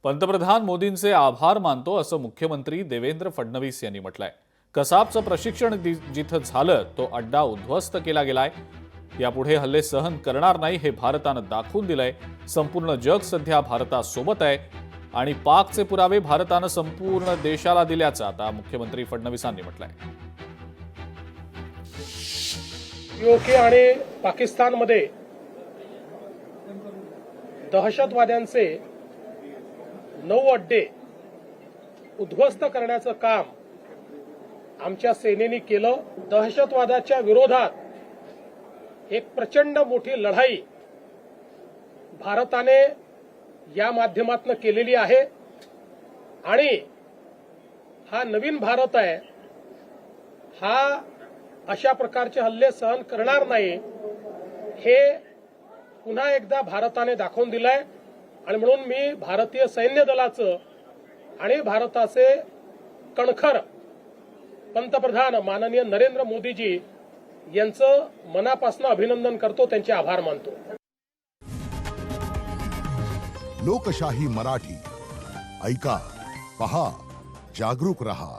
पंतप्रधान मोदींचे आभार मानतो असं मुख्यमंत्री देवेंद्र फडणवीस यांनी म्हटलंय। कसाबचं प्रशिक्षण जिथं झालं तो अड्डा उद्ध्वस्त केला गेलाय। यापुढे हल्ले सहन करणार नाही हे भारतानं दाखवून दिलंय। संपूर्ण जग सध्या भारतासोबत आहे आणि पाकचे पुरावे भारतानं संपूर्ण देशाला दिल्याचं आता मुख्यमंत्री फडणवीसांनी म्हटलंय। पीओके आणि पाकिस्तानमध्ये दहशतवाद्यांचे 9 अड्डे उद्ध्वस्त करण्याचं काम आमच्या सेनेने केलं। दहशतवादाच्या विरोधात एक प्रचंड मोठी लढाई भारताने या माध्यमातून केलेली आहे आणि हा नवीन भारत आहे। हा अशा प्रकारचे हल्ले सहन करणार नाही हे पुन्हा एकदा भारताने दाखवून दिलंय आणि म्हणून मी भारतीय सैन्य दलाचं आणि भारताचे कणखर पंतप्रधान माननीय नरेंद्र मोदीजी यांचं मनापासून अभिनंदन करतो, त्यांचे आभार मानतो। लोकशाही मराठी ऐका, पहा, जागरूक रहा।